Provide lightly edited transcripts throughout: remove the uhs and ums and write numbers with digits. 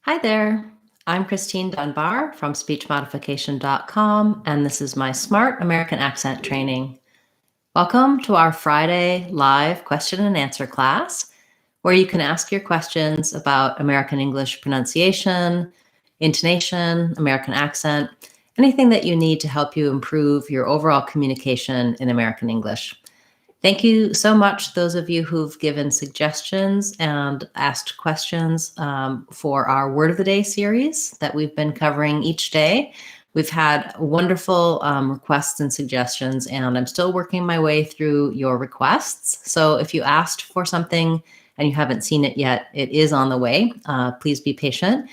Hi there. I'm Christine Dunbar from speechmodification.com, and this is my Smart American Accent training. Welcome to our Friday live question and answer class, where you can ask your questions about American English pronunciation, intonation, American accent, anything that you need to help you improve your overall communication in American English. Thank you so much, those of you who've given suggestions and asked questions for our Word of the Day series that we've been covering each day. We've had wonderful requests and suggestions, and I'm still working my way through your requests. So if you asked for something and you haven't seen it yet, it is on the way. Please be patient.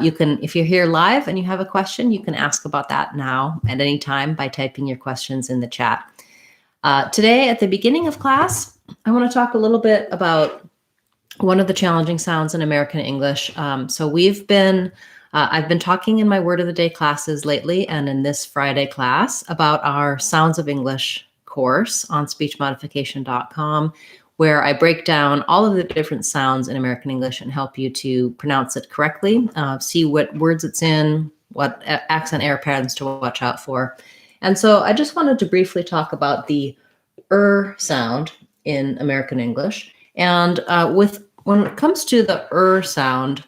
You can, if you're here live and you have a question, you can ask about that now at any time by typing your questions in the chat. Today, at the beginning of class, I want to talk a little bit about one of the challenging sounds in American English. I've been talking in my Word of the Day classes lately and in this Friday class about our Sounds of English course on speechmodification.com, where I break down all of the different sounds in American English and help you to pronounce it correctly, see what words it's in, what accent error patterns to watch out for. And so I just wanted to briefly talk about the sound in American English. And when it comes to the sound,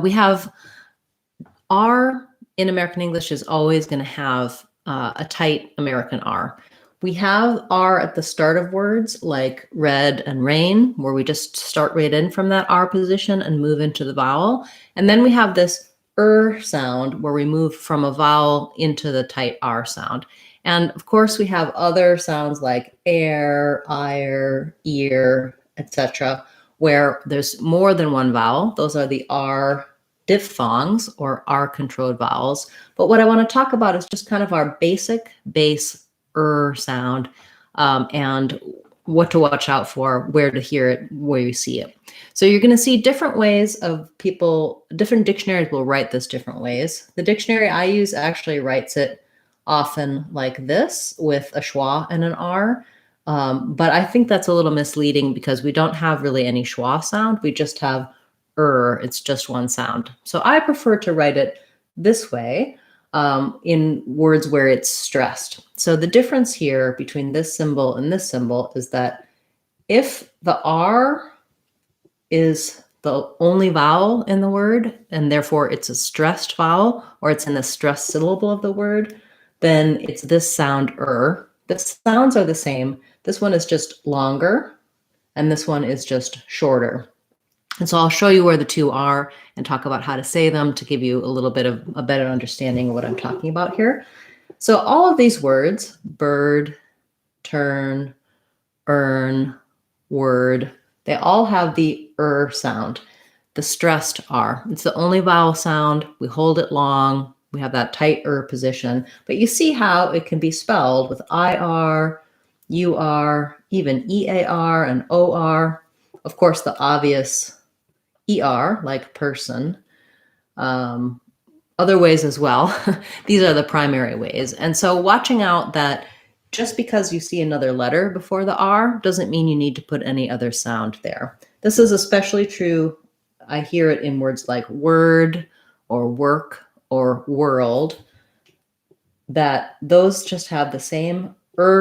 we have R in American English is always going to have a tight American R. We have R at the start of words like red and rain, where we just start right in from that R position and move into the vowel. And then we have this sound where we move from a vowel into the tight R sound. And of course, we have other sounds like air, ire, ear, etc., where there's more than one vowel. Those are the R diphthongs or R controlled vowels. But what I want to talk about is just kind of our basic base sound and what to watch out for, where to hear it, where you see it. So you're going to see different ways of different dictionaries will write this different ways. The dictionary I use actually writes it often like this with a schwa and an R. But I think that's a little misleading because we don't have really any schwa sound. We just have it's just one sound. So I prefer to write it this way in words where it's stressed. So the difference here between this symbol and this symbol is that if the R is the only vowel in the word, and therefore it's a stressed vowel, or it's in the stressed syllable of the word, then it's this sound The sounds are the same. This one is just longer, and this one is just shorter. And so I'll show you where the two are and talk about how to say them to give you a little bit of a better understanding of what I'm talking about here. So all of these words, bird, turn, earn, word, they all have the sound, the stressed R. It's the only vowel sound. We hold it long. We have that tight position. But you see how it can be spelled with IR, UR, even EAR and OR. Of course, the obvious ER, like person. Other ways as well. These are the primary ways. And so watching out that just because you see another letter before the R doesn't mean you need to put any other sound there. This is especially true. I hear it in words like word or work or world, that those just have the same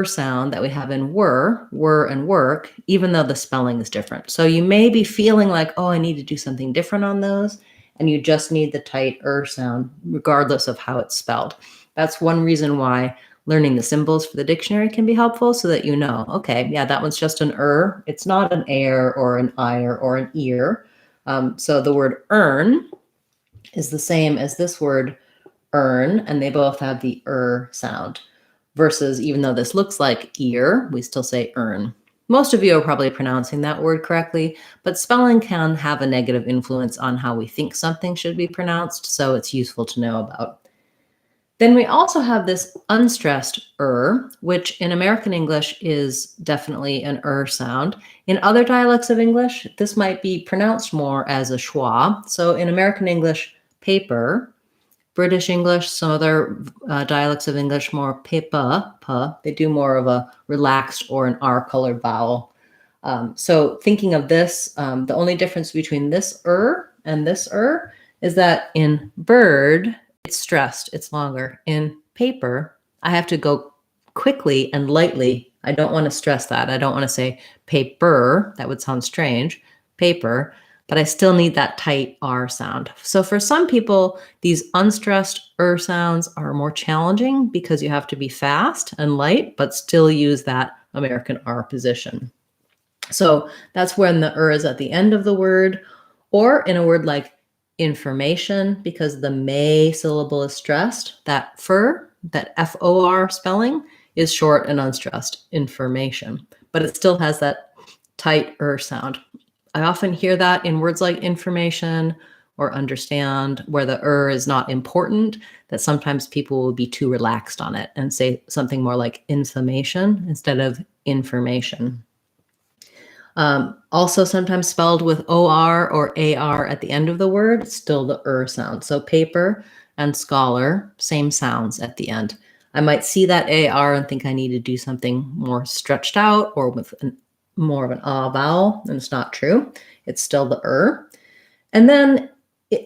sound that we have in were and work, even though the spelling is different. So you may be feeling like, oh, I need to do something different on those, and you just need the tight sound, regardless of how it's spelled. That's one reason why learning the symbols for the dictionary can be helpful, so that you know, okay, yeah, that one's just an It's not an air or an ire or an ear. So the word earn is the same as this word earn, and they both have the sound. Versus, even though this looks like ear, we still say earn. Most of you are probably pronouncing that word correctly, but spelling can have a negative influence on how we think something should be pronounced, so it's useful to know about. Then we also have this unstressed which in American English is definitely an sound. In other dialects of English, this might be pronounced more as a schwa. So in American English, paper, British English, some other dialects of English, more paper, they do more of a relaxed or an R-colored vowel. So thinking of this, the only difference between this and this is that in bird, it's stressed, it's longer. In paper, I have to go quickly and lightly. I don't want to stress that. I don't want to say paper. That would sound strange. Paper. But I still need that tight R sound. So for some people, these unstressed sounds are more challenging because you have to be fast and light, but still use that American R position. So that's when the is at the end of the word, or in a word like information, because the may syllable is stressed, that that FOR spelling is short and unstressed, information, but it still has that tight sound. I often hear that in words like information or understand, where the is not important, that sometimes people will be too relaxed on it and say something more like information instead of information. Also sometimes spelled with OR or AR at the end of the word, still the sound. So paper and scholar, same sounds at the end. I might see that AR and think I need to do something more stretched out or with more of an vowel, and it's not true. It's still the And then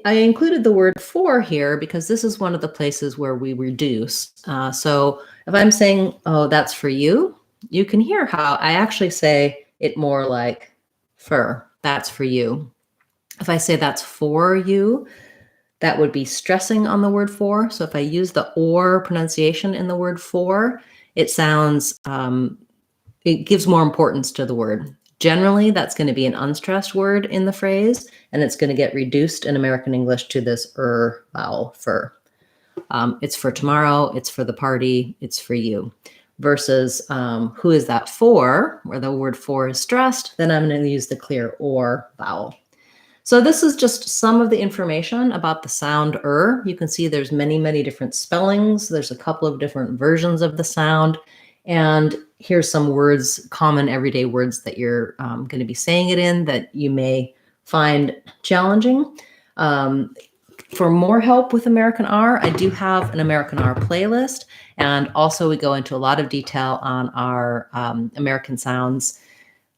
I included the word for here because this is one of the places where we reduce. So if I'm saying, oh, that's for you, you can hear how I actually say it more like for, that's for you. If I say that's for you, that would be stressing on the word for. So if I use the or pronunciation in the word for, it sounds, it gives more importance to the word. Generally, that's going to be an unstressed word in the phrase, and it's going to get reduced in American English to this vowel, for. It's for tomorrow, it's for the party, it's for you. Versus who is that for, where the word for is stressed, then I'm going to use the clear or vowel. So this is just some of the information about the sound You can see there's many, many different spellings. There's a couple of different versions of the sound. And here's some words, common everyday words that you're going to be saying it in that you may find challenging. For more help with American R, I do have an American R playlist. And also we go into a lot of detail on our American Sounds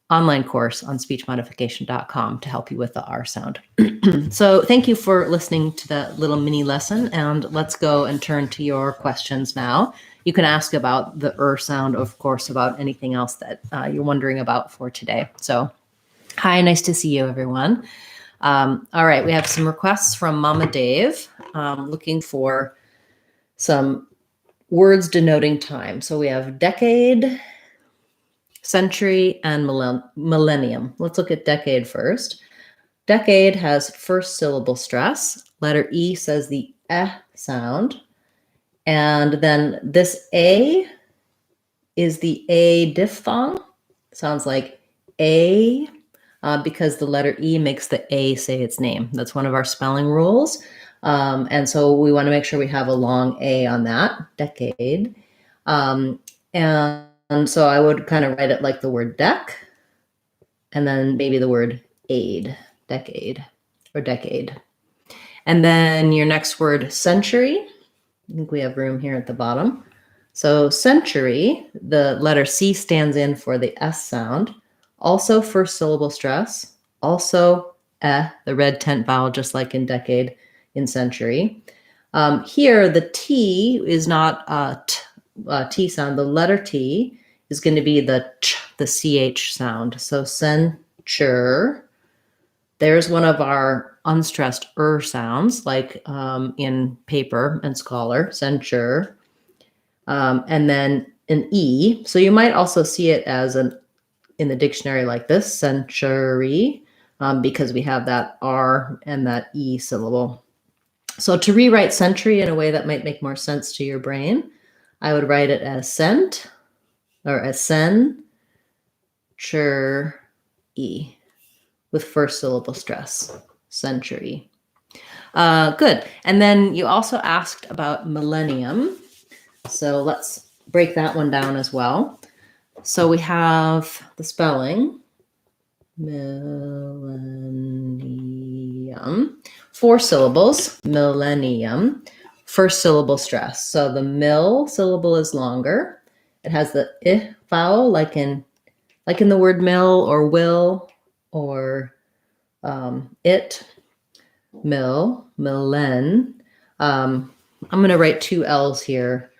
online course on speechmodification.com to help you with the R sound. So thank you for listening to that little mini lesson, and let's go and turn to your questions now. You can ask about the sound, of course, about anything else that you're wondering about for today. So hi, nice to see you, everyone. All right, we have some requests from Mama Dave looking for some words denoting time. So we have decade, century, and millennium. Let's look at decade first. Decade has first syllable stress. Letter E says the sound. And then this A is the A diphthong. Sounds like A because the letter E makes the A say its name. That's one of our spelling rules. And so we want to make sure we have a long A on that, decade. And so I would kind of write it like the word deck, and then maybe the word aid, decade, or decade. And then your next word, century. I think we have room here at the bottom. So century, the letter C stands in for the S sound. Also first syllable stress. Also the red tent vowel, just like in decade, in century. Here, the T is not a T sound. The letter T is going to be the CH sound. So censure. There's one of our unstressed sounds, like in paper and scholar, censure. And then an E. So you might also see it as in the dictionary like this, century, because we have that R and that E syllable. So to rewrite century in a way that might make more sense to your brain, I would write it as cent or as century with first syllable stress, century. Good. And then you also asked about millennium. So let's break that one down as well. So we have the spelling, millennium, 4 syllables, millennium, first syllable stress. So the mill syllable is longer. It has the I vowel like in like in the word mill or will or it, mill, millen. I'm going to write two L's here.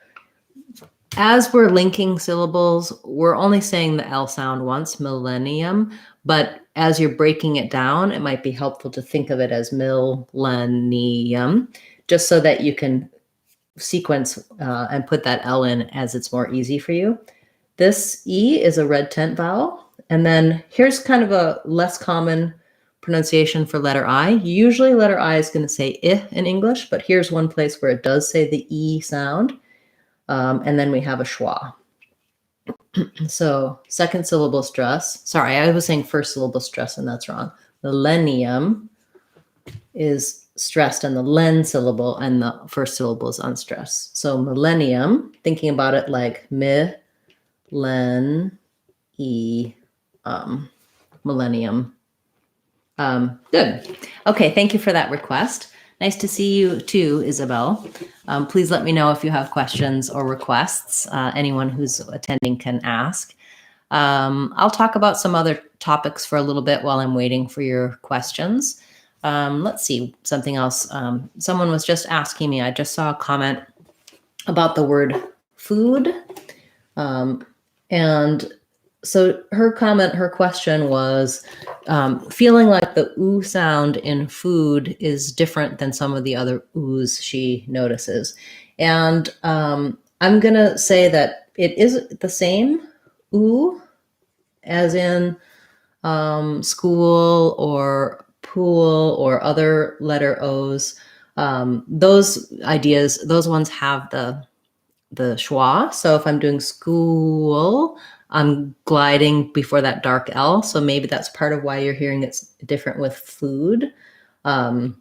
As we're linking syllables, we're only saying the L sound once, millennium, but as you're breaking it down, it might be helpful to think of it as millennium, just so that you can sequence and put that L in as it's more easy for you. This E is a red tent vowel. And then here's kind of a less common pronunciation for letter I. Usually letter I is going to say I in English, but here's one place where it does say the E sound. And then we have a schwa. So second syllable stress. Sorry, I was saying first syllable stress, and that's wrong. Millennium is stressed on the len syllable, and the first syllable is unstressed. So millennium, thinking about it like mi, len, e, millennium. Good. Okay, thank you for that request. Nice to see you too, Isabel. Please let me know if you have questions or requests. Anyone who's attending can ask. I'll talk about some other topics for a little bit while I'm waiting for your questions. Let's see, something else. Someone was just asking me, I just saw a comment about the word food. And so her question was feeling like the oo sound in food is different than some of the other oos she notices. And I'm going to say that it is the same oo as in school or pool or other letter O's. Those ideas, those ones have the schwa. So if I'm doing school, I'm gliding before that dark L. So maybe that's part of why you're hearing it's different with food. One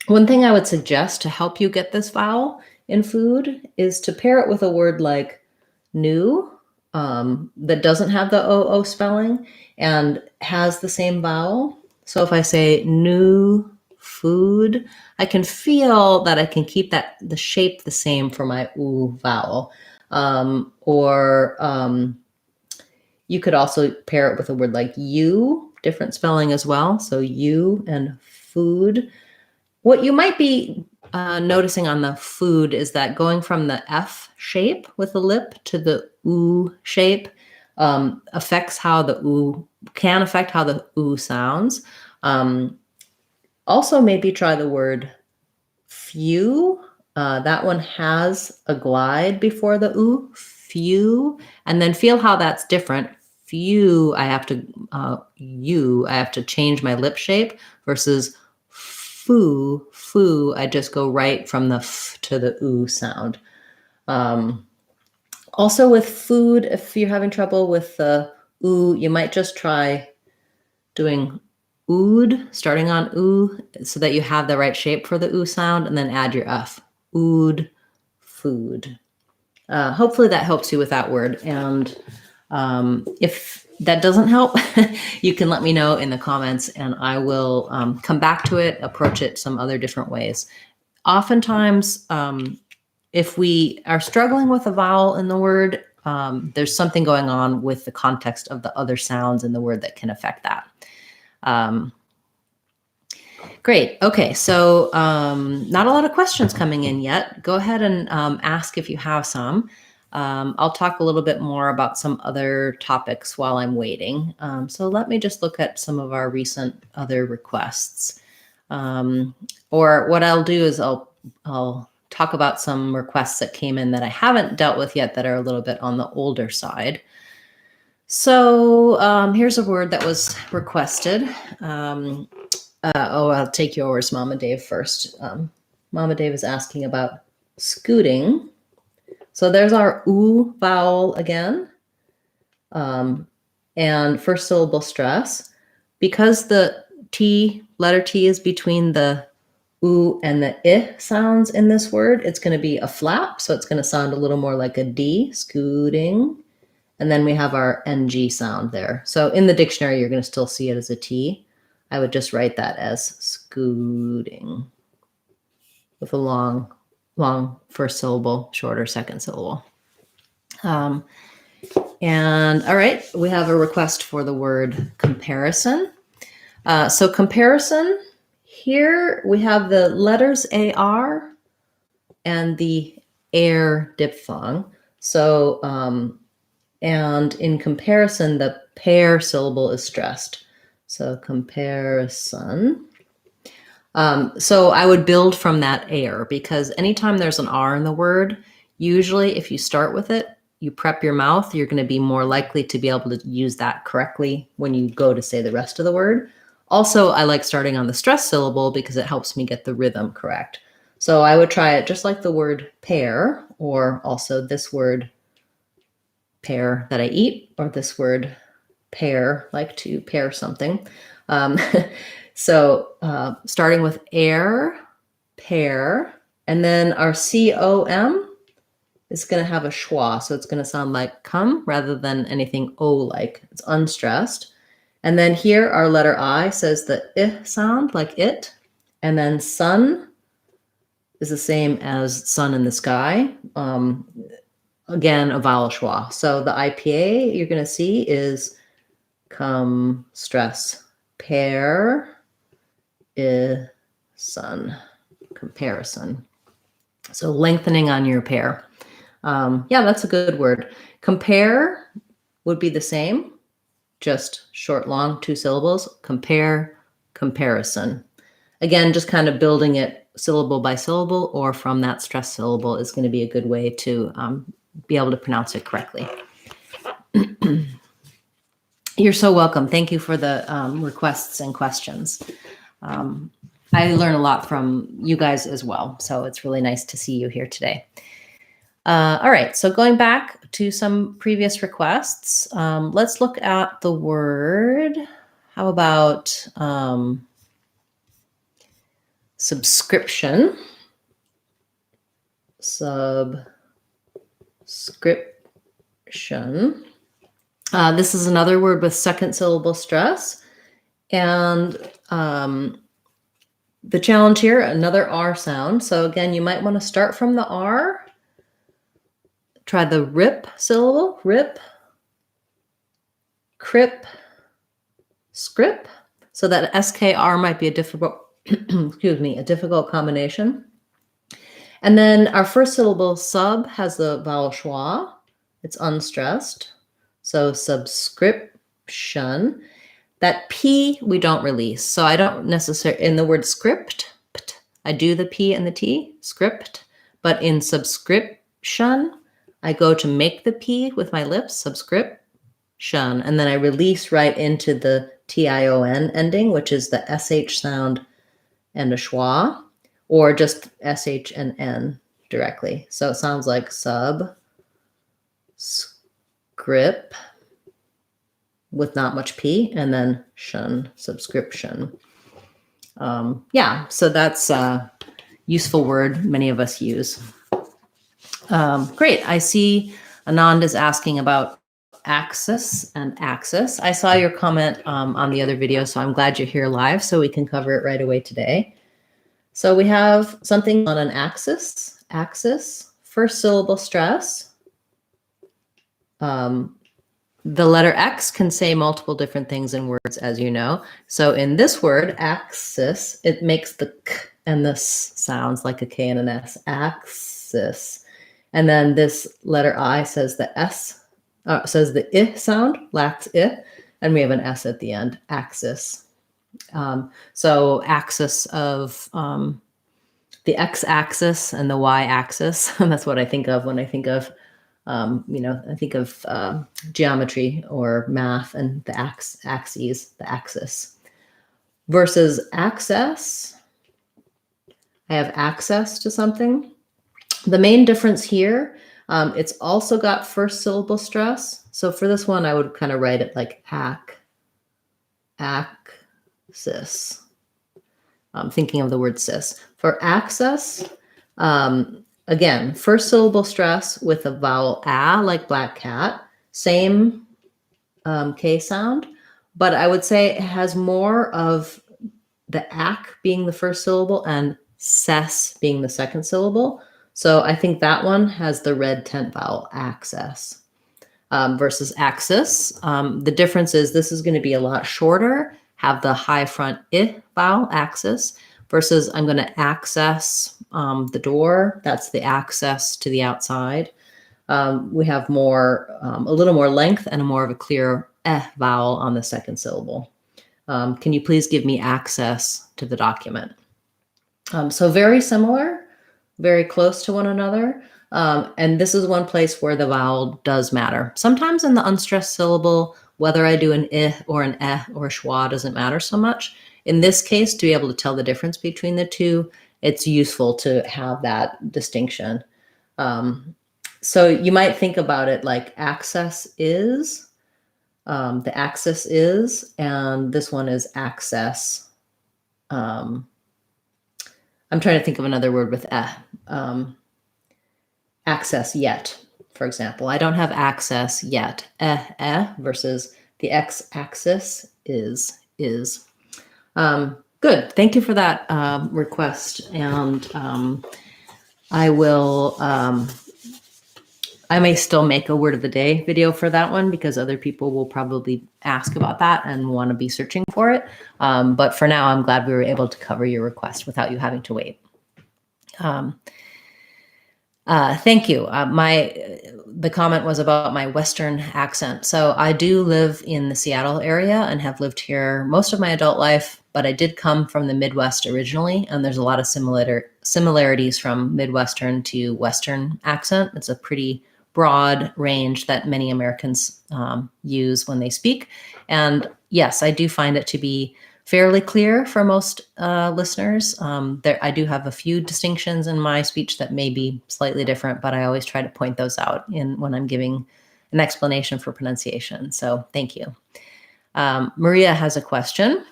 thing I would suggest to help you get this vowel in food is to pair it with a word like new, that doesn't have the OO spelling and has the same vowel. So if I say new food, I can feel that I can keep the shape the same for my oo vowel. You could also pair it with a word like you, different spelling as well. So you and food. What you might be noticing on the food is that going from the F shape with the lip to the oo shape affects how the oo can affect how the oo sounds. Also, maybe try the word few. That one has a glide before the oo, few, and then feel how that's different. Few, I have to change my lip shape versus foo, I just go right from the f to the oo sound. Also with food, if you're having trouble with the oo, you might just try doing ood, starting on oo, so that you have the right shape for the oo sound, and then add your f. Ood, food. Hopefully that helps you with that word. And if that doesn't help, you can let me know in the comments, and I will come back to it, approach it some other different ways. Oftentimes, if we are struggling with a vowel in the word, there's something going on with the context of the other sounds in the word that can affect that. Great. Okay. So not a lot of questions coming in yet. Go ahead and ask if you have some. I'll talk a little bit more about some other topics while I'm waiting. So let me just look at some of our recent other requests. Or what I'll do is I'll talk about some requests that came in that I haven't dealt with yet that are a little bit on the older side. So here's a word that was requested. I'll take yours, Mama Dave, first. Mama Dave is asking about scooting. So there's our oo vowel again. And first syllable stress. Because the letter T is between the oo and the I sounds in this word, it's going to be a flap. So it's going to sound a little more like a D, scooting. And then we have our NG sound there. So in the dictionary, you're going to still see it as a T. I would just write that as scooting with a long first syllable, shorter second syllable. And all right, we have a request for the word comparison. So comparison, here we have the letters AR and the air diphthong. So, and in comparison, the pair syllable is stressed. So comparison. So I would build from that air, because anytime there's an R in the word, usually if you start with it, you prep your mouth, you're going to be more likely to be able to use that correctly when you go to say the rest of the word. Also, I like starting on the stress syllable because it helps me get the rhythm correct. So I would try it just like the word pear, or also this word pear that I eat, or this word pair, like to pair something. So starting with air, pair, and then our COM is going to have a schwa. So it's going to sound like come rather than anything O-like. It's unstressed. And then here our letter I says the I sound, like it. And then sun is the same as sun in the sky. Again, a vowel schwa. So the IPA you're going to see is come, stress, pair, sun, comparison. So lengthening on your pair. Yeah, that's a good word. Compare would be the same, just short, long, 2 syllables. Compare, comparison. Again, just kind of building it syllable by syllable, or from that stress syllable is going to be a good way to be able to pronounce it correctly. You're so welcome. Thank you for the requests and questions. I learn a lot from you guys as well, so it's really nice to see you here today. All right, so going back to some previous requests, let's look at the word. How about subscription? Subscription. This is another word with second syllable stress. And the challenge here, another R sound. So again, you might want to start from the R. Try the rip syllable, rip, crip, scrip. So that SKR might be a difficult, excuse me, a difficult combination. And then our first syllable, sub, has the vowel schwa. It's unstressed. So subscription. That P we don't release. So I don't necessarily, in the word script, I do the P and the T, script. But in subscription, I go to make the P with my lips, subscription. And then I release right into the TION ending, which is the SH sound and a schwa, or just SH and N directly. So it sounds like sub, script, with not much P, and then shun, subscription. Yeah, so that's a useful word many of us use. Great, I see Anand is asking about axis and axis. I saw your comment on the other video, so I'm glad you're here live so we can cover it right away today. So we have something on an axis, first syllable stress. The letter X can say multiple different things in words, as you know. So in this word, axis, it makes the K and the S sounds like a K and an S, axis. And then this letter I says the S, says the I sound, lacks I, and we have an S at the end, axis. So axis of the X axis and the Y axis, and that's what I think of when I think of I think of geometry or math and the axes, the axis. Versus access, I have access to something. The main difference here, it's also got first syllable stress. So for this one, I would kind of write it like axis. I'm thinking of the word cis. For access, again, first syllable stress with a vowel a, like black cat, same K sound, but I would say it has more of the ac being the first syllable and ses being the second syllable. So I think that one has the red tent vowel, access. versus axis. The difference is this is going to be a lot shorter, have the high front I vowel, axis, versus I'm going to access the door. That's the access to the outside. We have more, a little more length and a more of a clear vowel on the second syllable. Can you please give me access to the document? So very similar, very close to one another. And this is one place where the vowel does matter. Sometimes in the unstressed syllable, whether I do an I or an or a schwa doesn't matter so much. In this case, to be able to tell the difference between the two, it's useful to have that distinction. So you might think about it like access is, the axis is, and this one is access. I'm trying to think of another word with access yet, for example. I don't have access yet. Versus the x-axis is. Good. Thank you for that request. And I will, I may still make a word of the day video for that one because other people will probably ask about that and want to be searching for it. But for now, I'm glad we were able to cover your request without you having to wait. Thank you. The comment was about my Western accent. So I do live in the Seattle area and have lived here most of my adult life, but I did come from the Midwest originally, and there's a lot of similarities from Midwestern to Western accent. It's a pretty broad range that many Americans use when they speak. And yes, I do find it to be fairly clear for most listeners. I do have a few distinctions in my speech that may be slightly different, but I always try to point those out when I'm giving an explanation for pronunciation. So thank you. Maria has a question.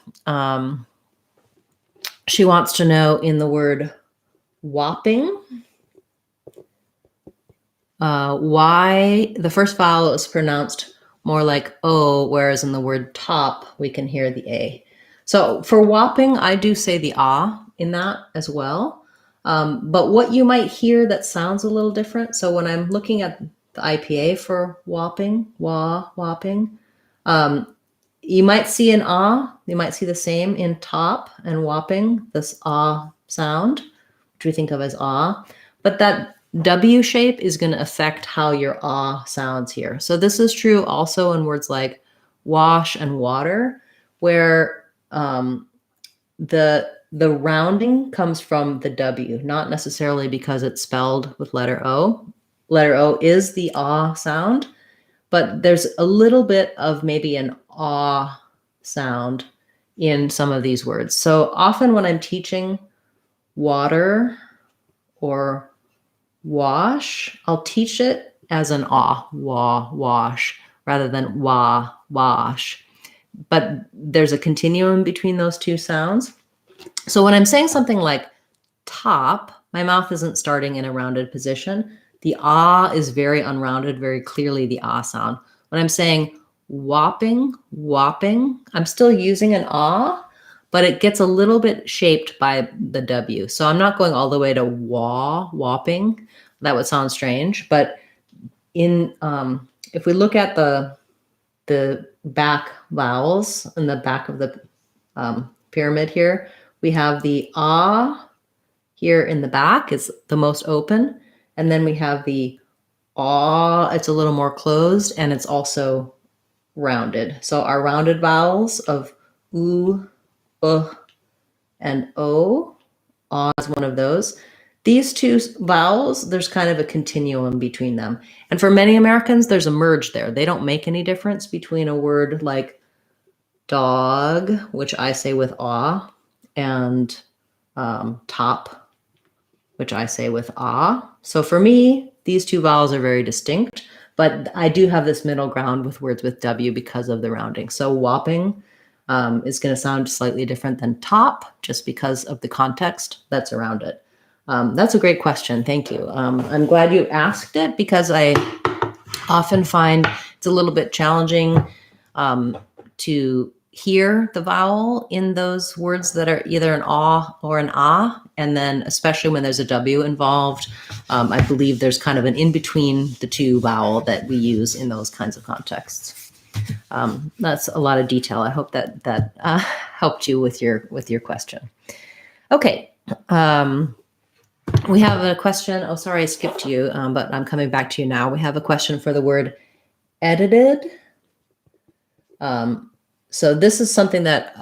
She wants to know in the word whopping, why the first vowel is pronounced more like O, whereas in the word top, we can hear the A. So for whopping, I do say the ah in that as well. But what you might hear that sounds a little different. So when I'm looking at the IPA for whopping, whopping, you might see an ah. You might see the same in top and whopping, this ah sound, which we think of as ah. But that W shape is going to affect how your ah sounds here. So this is true also in words like wash and water, where the rounding comes from the W, not necessarily because it's spelled with letter O. Letter O is the ah sound, but there's a little bit of maybe an ah sound in some of these words. So often when I'm teaching water or wash, I'll teach it as an ah, wash, rather than wash. But there's a continuum between those two sounds. So when I'm saying something like top, my mouth isn't starting in a rounded position. The ah is very unrounded, very clearly the ah sound. When I'm saying whopping, I'm still using an ah, but it gets a little bit shaped by the W. So I'm not going all the way to whopping. That would sound strange. But if we look at the back vowels in the back of the pyramid here, we have the ah here in the back is the most open, and then we have the ah, it's a little more closed, and it's also rounded. So our rounded vowels of oo, and o, ah is one of those. These two vowels, there's kind of a continuum between them. And for many Americans, there's a merge there. They don't make any difference between a word like dog, which I say with ah, and top, which I say with ah. So for me, these two vowels are very distinct, but I do have this middle ground with words with W because of the rounding. So whopping is going to sound slightly different than top just because of the context that's around it. That's a great question. Thank you. I'm glad you asked it because I often find it's a little bit challenging to hear the vowel in those words that are either an ah or an ah, and then especially when there's a W involved, I believe there's kind of an in-between the two vowel that we use in those kinds of contexts. That's a lot of detail. I hope that helped you with your question. Okay. We have a question. Oh, sorry, I skipped you, but I'm coming back to you now. We have a question for the word edited. So this is something that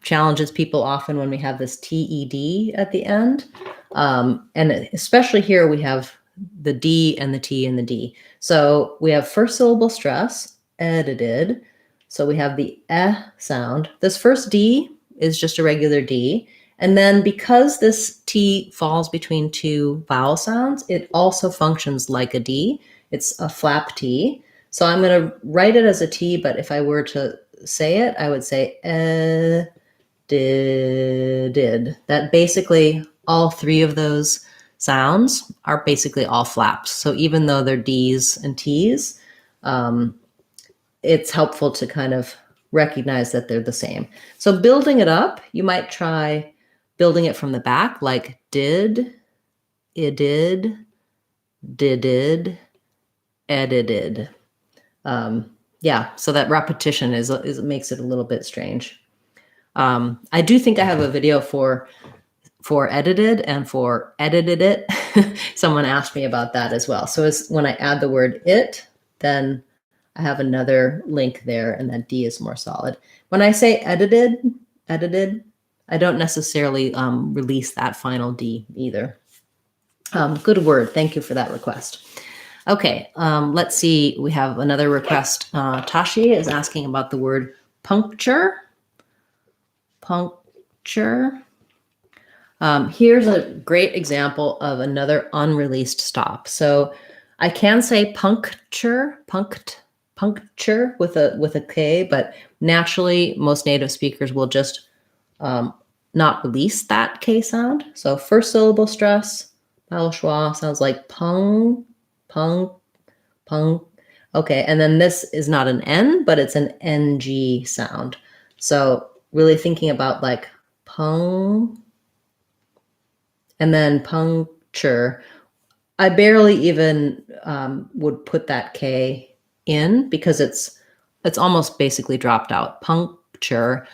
challenges people often when we have this TED at the end. And especially here, we have the D and the T and the D. So we have first syllable stress, edited. So we have the sound. This first D is just a regular D. And then because this T falls between two vowel sounds, it also functions like a D. It's a flap T. So I'm going to write it as a T, but if I were to say it, I would say did. That basically all three of those sounds are basically all flaps. So even though they're D's and T's, it's helpful to kind of recognize that they're the same. So building it up, you might try building it from the back, like did, edited, edited. Yeah, so that repetition is makes it a little bit strange. I do think I have a video for edited and for edited it. Someone asked me about that as well. So when I add the word it, then I have another link there, and that D is more solid. When I say edited, I don't necessarily release that final D either. Good word. Thank you for that request. Okay, let's see. We have another request. Tashi is asking about the word puncture. Puncture. Here's a great example of another unreleased stop. So I can say puncture with a K, but naturally most native speakers will just not release that K sound. So first syllable stress, vowel schwa sounds like pung. Okay, and then this is not an N, but it's an NG sound. So really thinking about like pung and then puncture. I barely even would put that K in because it's almost basically dropped out. Puncture.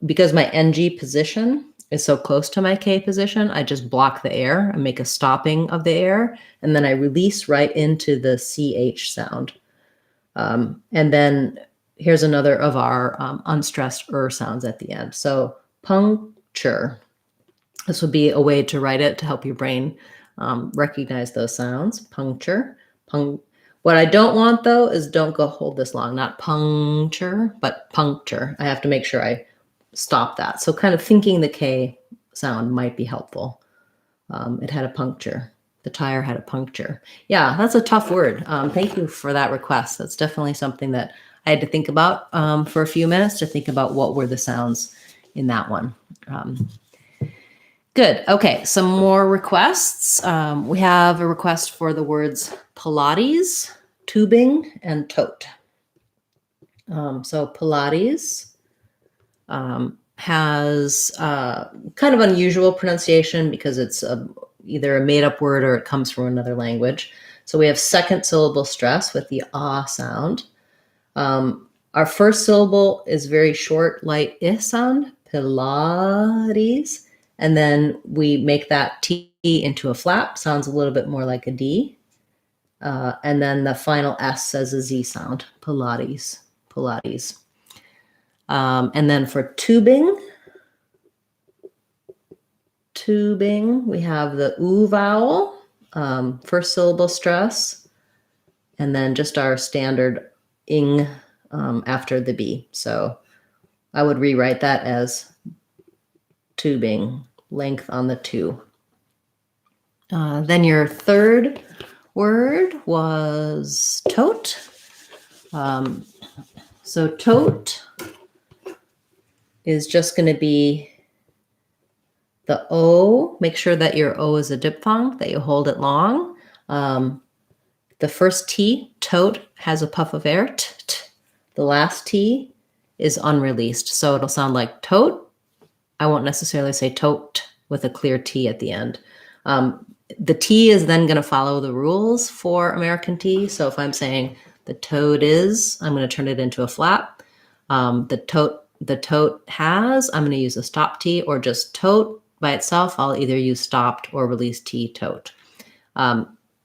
Because my NG position is so close to my K position, I just block the air and make a stopping of the air, and then I release right into the CH sound. And then here's another of our unstressed sounds at the end. So puncture. This would be a way to write it to help your brain recognize those sounds. Puncture. What I don't want, though, is don't go hold this long. Not puncture, but puncture. I have to make sure I stop that. So kind of thinking the K sound might be helpful. It had a puncture. The tire had a puncture. Yeah, that's a tough word. Thank you for that request. That's definitely something that I had to think about for a few minutes to think about what were the sounds in that one. Good. Okay, some more requests. We have a request for the words Pilates, tubing, and tote. So Pilates has kind of unusual pronunciation because it's either a made-up word or it comes from another language. So we have second syllable stress with the ah sound. Our first syllable is very short, light I sound, Pilates. And then we make that T into a flap, sounds a little bit more like a D. And then the final S says a Z sound, Pilates. And then for tubing, we have the oo vowel, first syllable stress, and then just our standard ing after the B. So I would rewrite that as tubing, length on the two. Then your third word was tote. So tote is just going to be the O. Make sure that your O is a diphthong, that you hold it long. The first T, tote, has a puff of air. The last T is unreleased. So it'll sound like tote. I won't necessarily say tote with a clear T at the end. The T is then going to follow the rules for American T. So if I'm saying the tote is, I'm going to turn it into a flap. The tote has, I'm going to use a stop T, or just tote by itself. I'll either use stopped or released T, tote.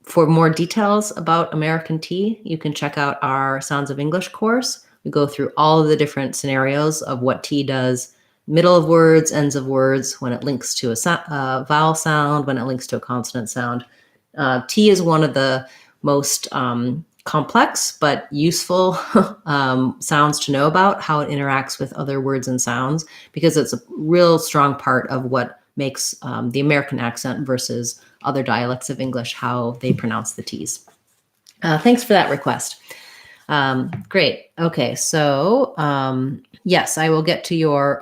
For more details about American T, you can check out our Sounds of English course. We go through all of the different scenarios of what T does, middle of words, ends of words, when it links to a vowel sound, when it links to a consonant sound. T is one of the most complex but useful sounds to know about, how it interacts with other words and sounds, because it's a real strong part of what makes the American accent versus other dialects of English, how they pronounce the T's. Thanks for that request. Great. Okay, so yes, I will get to your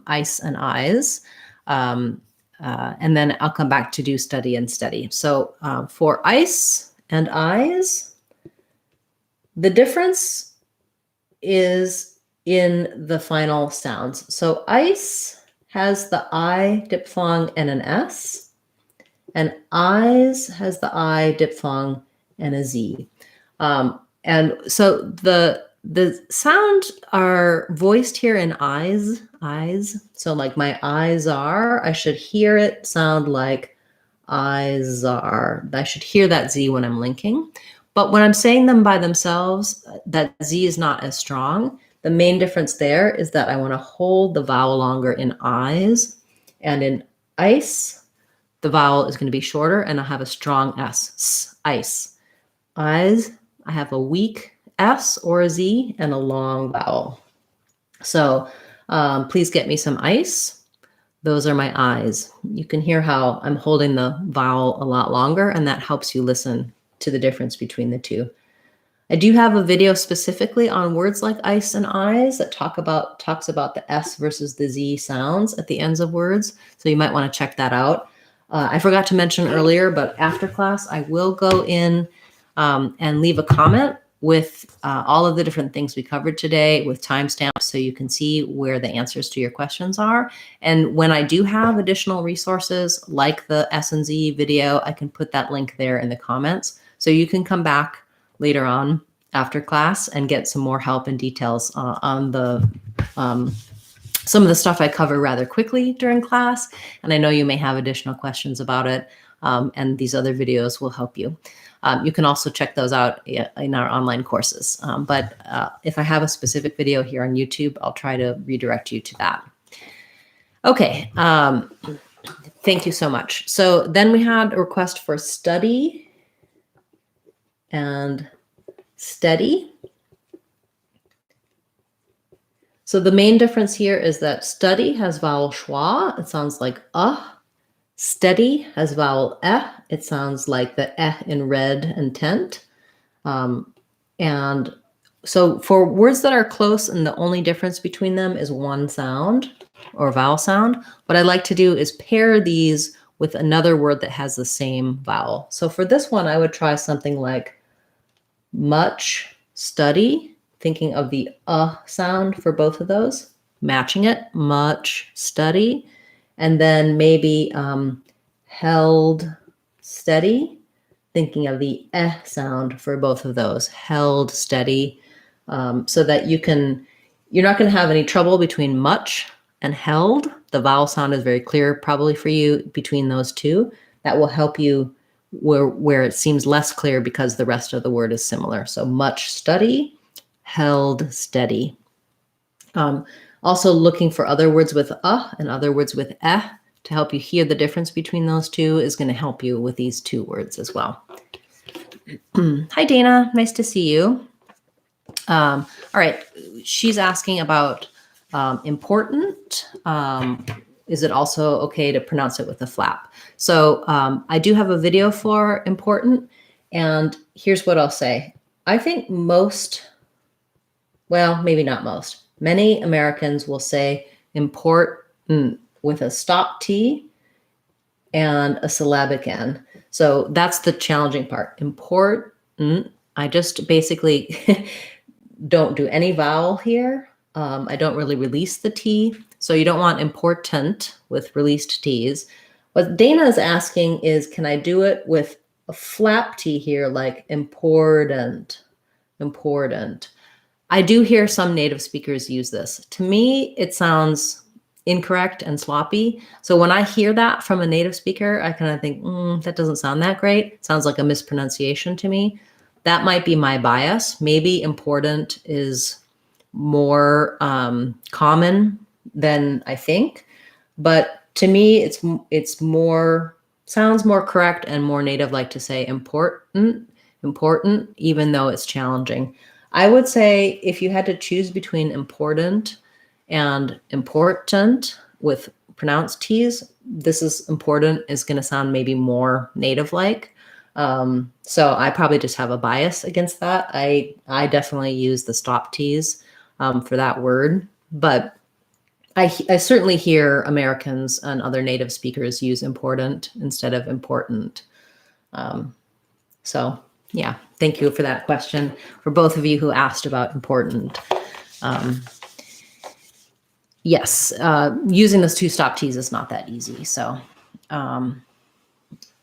ice and eyes, and then I'll come back to do study and steady. So for ice and eyes, the difference is in the final sounds. So ice has the I diphthong and an S, and eyes has the I diphthong and a Z. And so the sound are voiced here in eyes. So like my eyes are, I should hear it sound like eyes are. I should hear that Z when I'm linking. But when I'm saying them by themselves, that Z is not as strong. The main difference there is that I want to hold the vowel longer in eyes, and in ice, the vowel is going to be shorter and I'll have a strong S, ice. Eyes, I have a weak S or a Z and a long vowel. So please get me some ice. Those are my eyes. You can hear how I'm holding the vowel a lot longer, and that helps you listen to the difference between the two. I do have a video specifically on words like ice and eyes that talks about the S versus the Z sounds at the ends of words. So you might want to check that out. I forgot to mention earlier, but after class, I will go in and leave a comment with all of the different things we covered today with timestamps, so you can see where the answers to your questions are. And when I do have additional resources like the S and Z video, I can put that link there in the comments. So you can come back later on after class and get some more help and details on the some of the stuff I cover rather quickly during class. And I know you may have additional questions about it, and these other videos will help you. You can also check those out in our online courses. But if I have a specific video here on YouTube, I'll try to redirect you to that. Okay, thank you so much. So then we had a request for study and steady. So the main difference here is that study has vowel schwa. It sounds like Steady has vowel It sounds like the in red and tent. And so for words that are close and the only difference between them is one sound or vowel sound, what I like to do is pair these with another word that has the same vowel. So for this one, I would try something like much study, thinking of the sound for both of those, matching it, much study. And then maybe held steady, thinking of the sound for both of those, held steady, so that you're not going to have any trouble between much and held. The vowel sound is very clear probably for you between those two. That will help you where it seems less clear because the rest of the word is similar. So much study, held steady. Also looking for other words with and other words with to help you hear the difference between those two is going to help you with these two words as well. Hi, Dana. Nice to see you. All right. She's asking about important. Is it also okay to pronounce it with a flap? So I do have a video for important, and here's what I'll say. I think maybe not most, many Americans will say important with a stop T and a syllabic N. So that's the challenging part. Important. I just basically don't do any vowel here. I don't really release the T. So you don't want important with released T's. What Dana is asking is, can I do it with a flap T here, like important, important? I do hear some native speakers use this. To me, it sounds incorrect and sloppy. So when I hear that from a native speaker, I kind of think, that doesn't sound that great. It sounds like a mispronunciation to me. That might be my bias. Maybe important is more common than I think, but to me, it's more sounds more correct and more native like to say important, even though it's challenging. I would say if you had to choose between important and important with pronounced T's, this is important is going to sound maybe more native like. So I probably just have a bias against that. I definitely use the stop T's for that word, but I certainly hear Americans and other native speakers use important instead of important. So yeah, thank you for that question. For both of you who asked about important. Yes, using those two stop T's is not that easy. So,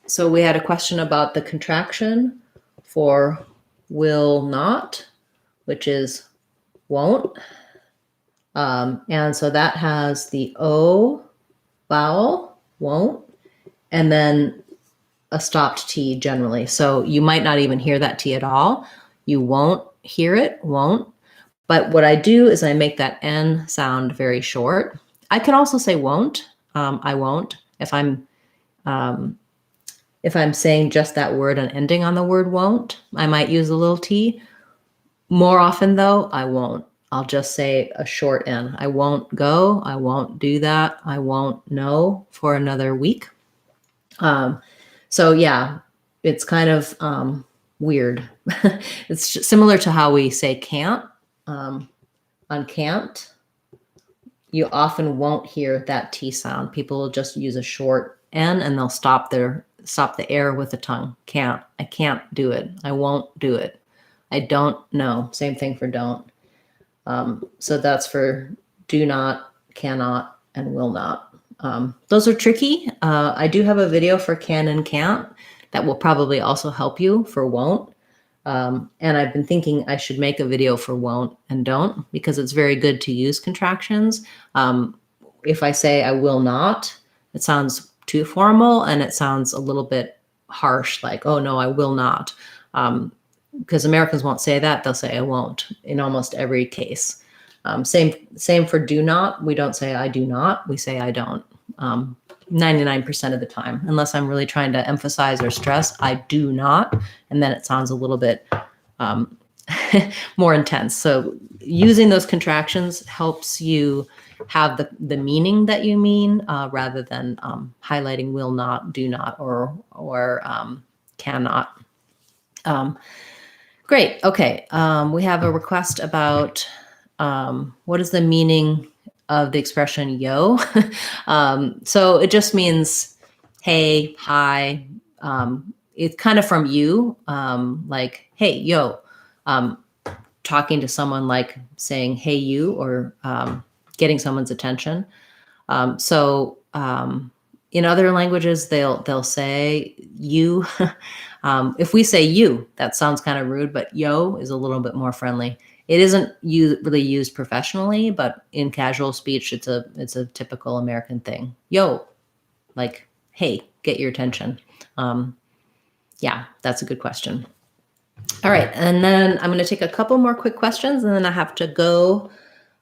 so we had a question about the contraction for will not, which is won't. And so that has the O vowel, won't, and then a stopped T generally. So you might not even hear that T at all. You won't hear it, won't. But what I do is I make that N sound very short. I can also say won't. I won't. If I'm saying just that word and ending on the word won't, I might use a little T. More often though, I won't. I'll just say a short N. I won't go. I won't do that. I won't know for another week. So yeah, it's kind of weird. It's similar to how we say can't. On can't, you often won't hear that T sound. People will just use a short N and they'll stop the air with the tongue. Can't. I can't do it. I won't do it. I don't know. Same thing for don't. So that's for do not, cannot, and will not. Those are tricky. I do have a video for can and can't that will probably also help you for won't. And I've been thinking I should make a video for won't and don't because it's very good to use contractions. If I say I will not, it sounds too formal and it sounds a little bit harsh, like, oh no, I will not. Because Americans won't say that. They'll say I won't in almost every case. Same for do not. We don't say I do not. We say I don't. 99% of the time, unless I'm really trying to emphasize or stress, I do not. And then it sounds a little bit more intense. So using those contractions helps you have the meaning that you mean rather than highlighting will not, do not, or cannot. Great. Okay. We have a request about what is the meaning of the expression yo. So it just means hey, hi. It's kind of from you, like, hey, yo, talking to someone like saying, hey, you, or getting someone's attention. So in other languages, they'll say you. If we say you, that sounds kind of rude, but yo is a little bit more friendly. It isn't really used professionally, but in casual speech, it's a typical American thing. Yo, like, hey, get your attention. Yeah, that's a good question. All right, and then I'm going to take a couple more quick questions, and then I have to go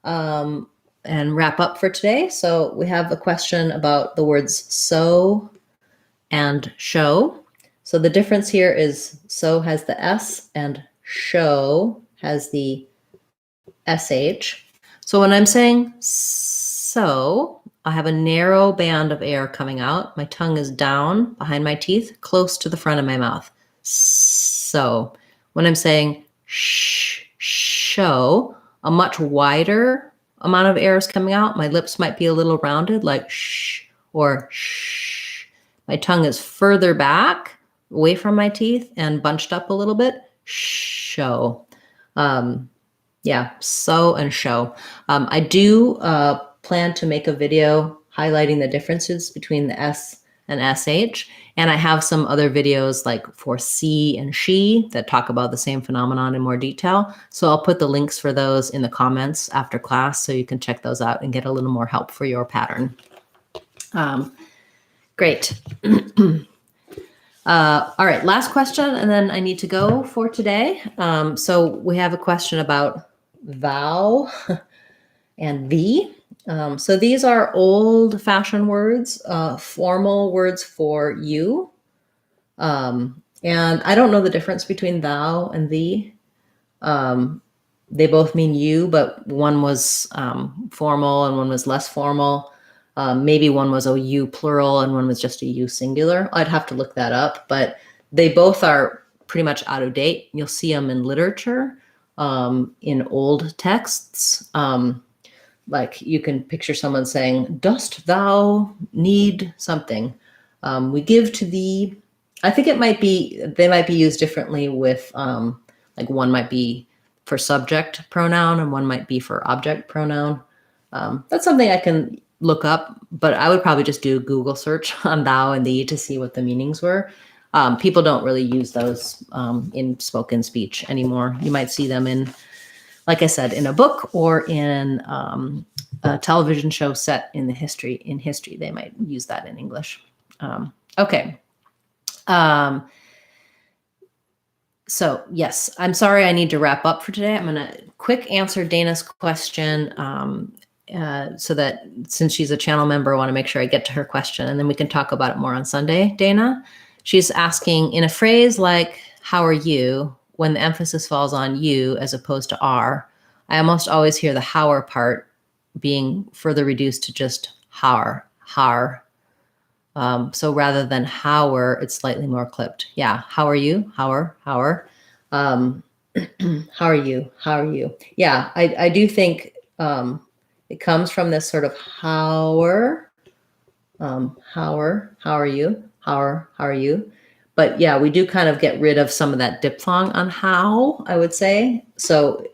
and wrap up for today. So we have a question about the words so and show. So the difference here is so has the S and show has the SH. So when I'm saying so, I have a narrow band of air coming out. My tongue is down behind my teeth, close to the front of my mouth. So when I'm saying show, a much wider amount of air is coming out. My lips might be a little rounded, like shh or shh. My tongue is further back, away from my teeth, and bunched up a little bit. Show. Yeah, so and show. I do plan to make a video highlighting the differences between the S and SH. And I have some other videos like for she and she that talk about the same phenomenon in more detail. So I'll put the links for those in the comments after class so you can check those out and get a little more help for your pattern. Great. All right, last question, and then I need to go for today. So we have a question about thou and thee. So these are old-fashioned words, formal words for you. And I don't know the difference between thou and thee. They both mean you, but one was formal and one was less formal. Maybe one was a you plural and one was just a you singular. I'd have to look that up, but they both are pretty much out of date. You'll see them in literature, in old texts. Like you can picture someone saying, "Dost thou need something? We give to thee." I think they might be used differently with, like one might be for subject pronoun and one might be for object pronoun. That's something I can look up, but I would probably just do a Google search on thou and thee to see what the meanings were. People don't really use those in spoken speech anymore. You might see them in, like I said, in a book or in a television show set in history. They might use that in English. Okay. So yes, I'm sorry I need to wrap up for today. I'm going to quick answer Dana's question so that since she's a channel member, I want to make sure I get to her question and then we can talk about it more on Sunday. Dana, she's asking, in a phrase like, how are you, when the emphasis falls on you as opposed to are, I almost always hear the hower part being further reduced to just har. So rather than hower, it's slightly more clipped. Yeah. How are you? Hower. How are you? Yeah. I do think it comes from this sort of hower. How are you? But yeah, we do kind of get rid of some of that diphthong on how, I would say. So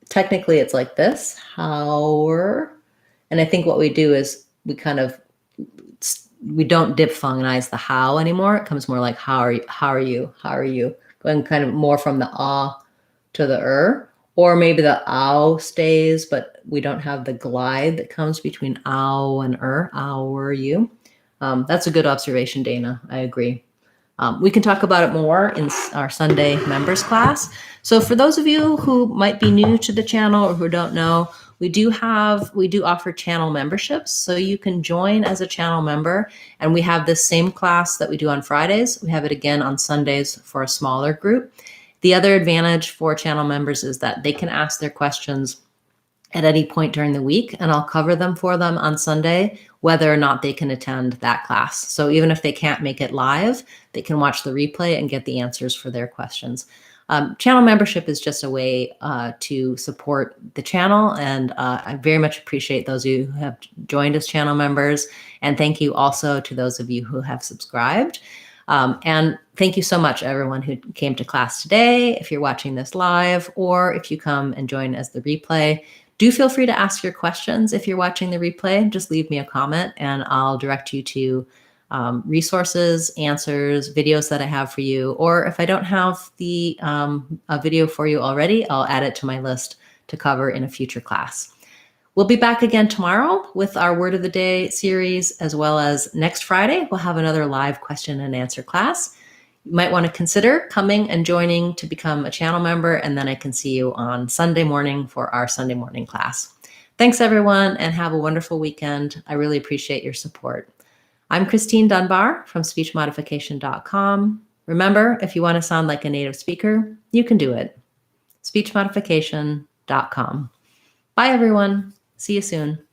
technically it's like this, hower. And I think what we do is we don't diphthongize the how anymore. It comes more like how are you? Going kind of more from the ah to the or maybe the ow stays, but we don't have the glide that comes between ow and How are you? That's a good observation, Dana. I agree. We can talk about it more in our Sunday members class. So for those of you who might be new to the channel or who don't know, we do offer channel memberships. So you can join as a channel member, and we have this same class that we do on Fridays. We have it again on Sundays for a smaller group. The other advantage for channel members is that they can ask their questions at any point during the week, and I'll cover them for them on Sunday, whether or not they can attend that class. So even if they can't make it live, they can watch the replay and get the answers for their questions. Channel membership is just a way to support the channel, and I very much appreciate those of you who have joined as channel members, and thank you also to those of you who have subscribed. And thank you so much, everyone who came to class today. If you're watching this live, or if you come and join as the replay, do feel free to ask your questions. If you're watching the replay, just leave me a comment and I'll direct you to resources, answers, videos that I have for you. Or if I don't have a video for you already, I'll add it to my list to cover in a future class. We'll be back again tomorrow with our Word of the Day series, as well as next Friday, we'll have another live question and answer class. You might want to consider coming and joining to become a channel member, and then I can see you on Sunday morning for our Sunday morning class. Thanks, everyone, and have a wonderful weekend. I really appreciate your support. I'm Christine Dunbar from speechmodification.com. Remember, if you want to sound like a native speaker, you can do it. speechmodification.com. Bye, everyone. See you soon.